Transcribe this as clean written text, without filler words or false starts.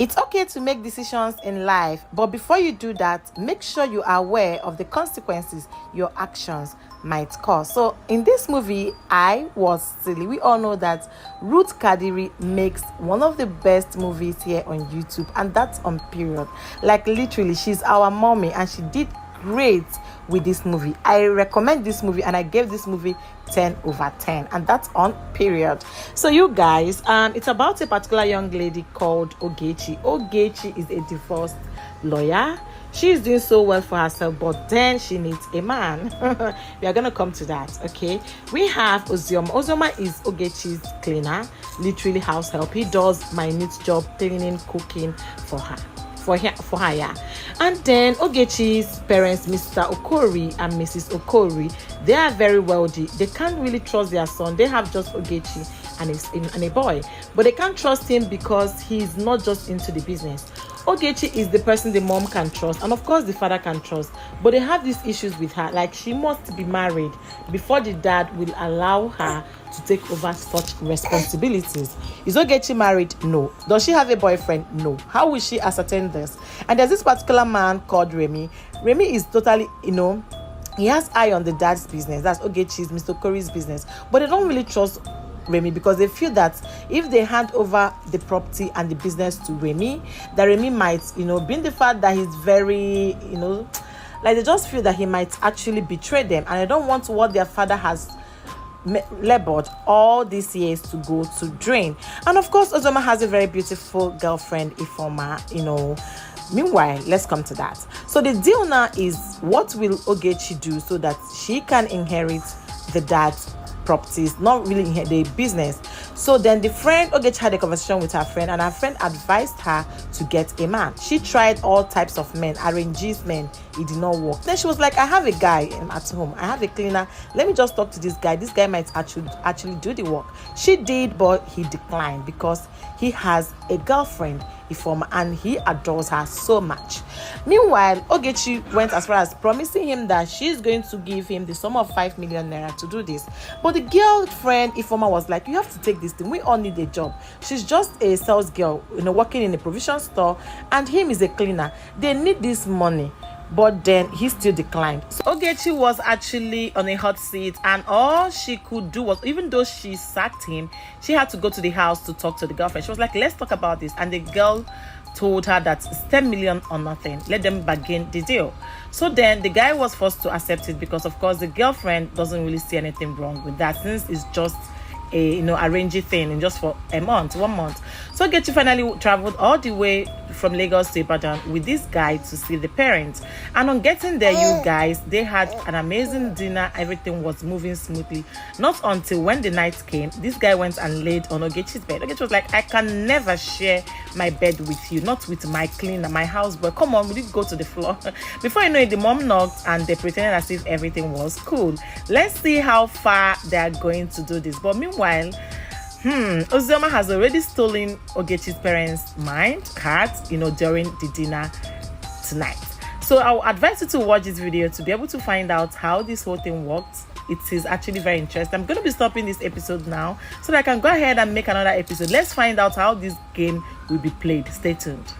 It's okay to make decisions in life, but before you do that, make sure you are aware of the consequences your actions might cause. So in this movie, I was silly. We all know that Ruth Kadiri makes one of the best movies here on YouTube, and that's on period. Like literally, she's our mommy and she did great with this movie. I recommend this movie and I gave this movie 10/10, and that's on period. So you guys, it's about a particular young lady called Ogechi. Ogechi is a divorced lawyer. She's doing so well for herself, but then she needs a man. We are gonna come to that. Okay, we have Ozioma. Ozioma is Ogechi's cleaner, literally house help. He does minute job, cleaning, cooking for her. Yeah. And then Ogechi's parents, Mr. Okori and Mrs. Okori, they are very wealthy. They can't really trust their son. They have just Ogechi and a boy, but they can't trust him because he's not just into the business. Ogechi is the person the mom can trust, and of course the father can trust, but they have these issues with her. Like, she must be married before the dad will allow her to take over such responsibilities. Is Ogechi married? No. Does she have a boyfriend? No. How will she ascertain this? And there's this particular man called Remy. Remy is totally, he has eye on the dad's business. That's Ogechi's, Mr. Okori's business, but they don't really trust Remy because they feel that if they hand over the property and the business to Remy, that Remy might, being the fact that he's very, like, they just feel that he might actually betray them, and they don't want what their father has labored all these years to go to drain. And of course, Ozioma has a very beautiful girlfriend, Ifoma, Meanwhile, let's come to that. So the deal now is, what will Ogechi do so that she can inherit the dad's properties, not really in the business? So then the friend Ogechi had a conversation with her friend, and her friend advised her to get a man. She tried all types of men, arranges men. It did not work. Then she was like, I have a guy at home, I have a cleaner, let me just talk to this guy might actually do the work. She did, but he declined because he has a girlfriend, Ifoma, and he adores her so much. Meanwhile, Ogechi went as far as promising him that she's going to give him the sum of 5 million naira to do this. But the girlfriend, Ifoma, was like, you have to take this thing. We all need a job. She's just a sales girl, working in a provision store, and him is a cleaner. They need this money. But then he still declined. So Ogechi was actually on a hot seat, and all she could do was, even though she sacked him, she had to go to the house to talk to the girlfriend. She was like, let's talk about this. And the girl told her that it's 10 million or nothing. Let them bargain the deal. So then the guy was forced to accept it because, of course, the girlfriend doesn't really see anything wrong with that, since it's just a arranging thing, and just for 1 month. So Ogechi finally traveled all the way from Lagos to Ibadan with this guy to see the parents. And on getting there, you guys, they had an amazing dinner. Everything was moving smoothly. Not until when the night came, this guy went and laid on Ogechi's bed. Ogechi was like, I can never share my bed with you, not with my cleaner, my houseboy. Come on, will you go to the floor? Before you know it, the mom knocked and they pretended as if everything was cool. Let's see how far they are going to do this. But meanwhile, Ozioma has already stolen Ogechi's parents' heart, during the dinner tonight. So I will advise you to watch this video to be able to find out how this whole thing works. It is actually very interesting. I'm going to be stopping this episode now so that I can go ahead and make another episode. Let's find out how this game will be played. Stay tuned.